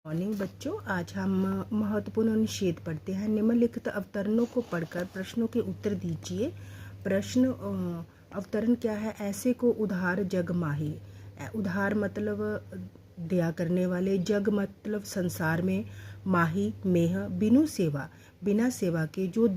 Morning बच्चों, आज हम महत्वपूर्ण अनुच्छेद पढ़ते हैं। निम्नलिखित अवतरणों को पढ़कर प्रश्नों के उत्तर दीजिए। प्रश्न अवतरण क्या है? ऐसे को उधार जग माही। उधार मतलब दया करने वाले, जग मतलब संसार में, माही मेह बिनु सेवा, बिना सेवा के, जो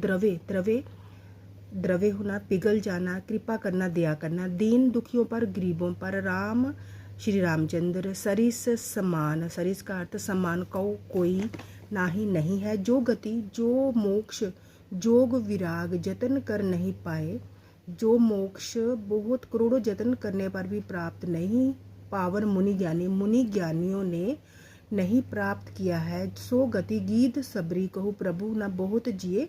द्रव्य होना, पिघल जाना, कृपा करना, दया करना, दीन दुखियों पर, गरीबों पर। राम श्री रामचंद्र सरिस समान, सरिस का अर्थ समान, कौ कोई नाही नहीं है। जो गति जो मोक्ष जोग विराग जतन कर नहीं पाए, जो मोक्ष बहुत करोड़ों जतन करने पर भी प्राप्त नहीं, पावन मुनि ज्ञानियों ने नहीं प्राप्त किया है, सो गति गीत सबरी कहू प्रभु न बहुत जिए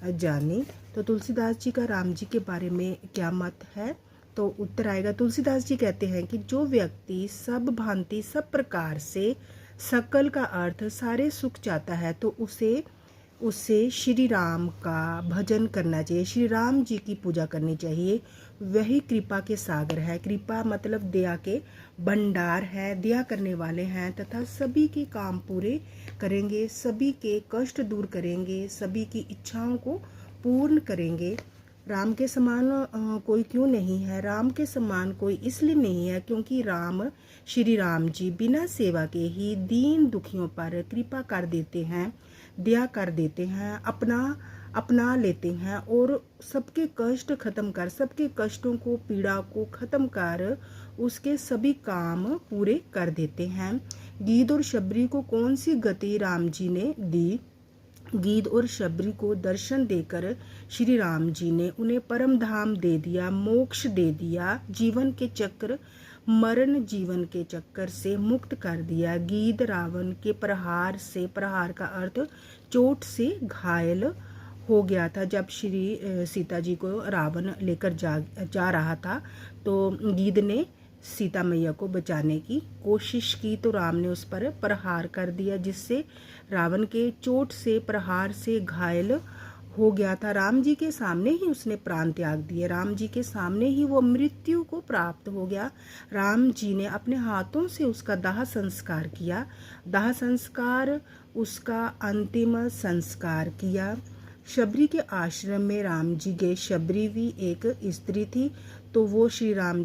जानी। तो तुलसीदास जी का राम जी के बारे में क्या मत है? तो उत्तर आएगा, तुलसीदास जी कहते हैं कि जो व्यक्ति सब भांति सब प्रकार से सकल का अर्थ सारे सुख चाहता है तो उसे श्री राम का भजन करना चाहिए, श्री राम जी की पूजा करनी चाहिए। वही कृपा के सागर है। कृपा मतलब दया के भंडार है, दया करने वाले हैं तथा सभी के काम पूरे करेंगे, सभी के कष्ट दूर करेंगे, सभी की इच्छाओं को पूर्ण करेंगे। राम के समान कोई क्यों नहीं है? राम के समान कोई इसलिए नहीं है क्योंकि श्री राम जी बिना सेवा के ही दीन दुखियों पर कृपा कर देते हैं, दया कर देते हैं, अपना लेते हैं और सबके कष्ट खत्म कर, सबके कष्टों को, पीड़ा को खत्म कर उसके सभी काम पूरे कर देते हैं। गीद और शबरी को कौन सी गति राम जी ने दी? गीद और शबरी को दर्शन देकर श्री राम जी ने उन्हें परम धाम दे दिया, मोक्ष दे दिया, जीवन के चक्र मरण जीवन के चक्कर से मुक्त कर दिया। गीद रावण के प्रहार से, प्रहार का अर्थ चोट से घायल हो गया था। जब श्री सीता जी को रावण लेकर जा रहा था तो गीद ने सीता मैया को बचाने की कोशिश की तो राम ने उस पर प्रहार कर दिया, जिससे रावण के चोट से, प्रहार से घायल हो गया था। राम जी के सामने ही उसने प्राण त्याग दिए, राम जी के सामने ही वो मृत्यु को प्राप्त हो गया। राम जी ने अपने हाथों से उसका दाह संस्कार किया, दाह संस्कार उसका अंतिम संस्कार किया। शबरी के आश्रम में राम जी गए। शबरी भी एक स्त्री थी, तो वो श्री राम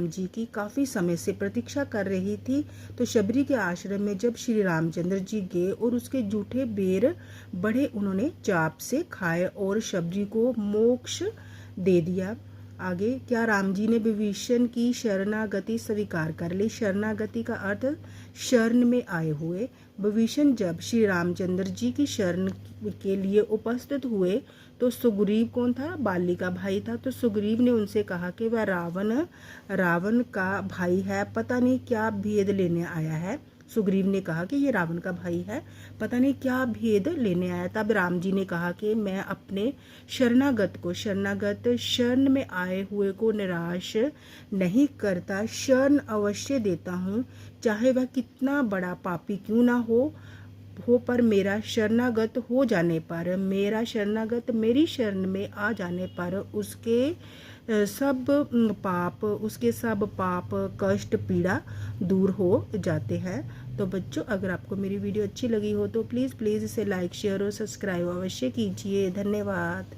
जी की काफ़ी समय से प्रतीक्षा कर रही थी। तो शबरी के आश्रम में जब श्री रामचंद्र जी गए और उसके जूठे बेर बढ़े, उन्होंने चाप से खाए और शबरी को मोक्ष दे दिया। आगे, क्या राम जी ने विभीषण की शरणागति स्वीकार कर ली? शरणागति का अर्थ शरण में आए हुए। विभीषण जब श्री रामचंद्र जी की शरण के लिए उपस्थित हुए तो सुग्रीव कौन था? बाली का भाई था। तो सुग्रीव ने उनसे कहा कि वह रावण का भाई है, पता नहीं क्या भेद लेने आया है। सुग्रीव ने कहा कि ये रावण का भाई है, पता नहीं क्या भेद लेने आया। तब राम जी ने कहा कि मैं अपने शरणागत शरण में आए हुए को निराश नहीं करता, शरण अवश्य देता हूँ, चाहे वह कितना बड़ा पापी क्यों ना हो पर मेरा शरणागत हो जाने पर, मेरा शरणागत मेरी शरण में आ जाने पर उसके सब पाप कष्ट पीड़ा दूर हो जाते हैं। तो बच्चों, अगर आपको मेरी वीडियो अच्छी लगी हो तो प्लीज़ इसे लाइक शेयर और सब्सक्राइब अवश्य कीजिए। धन्यवाद।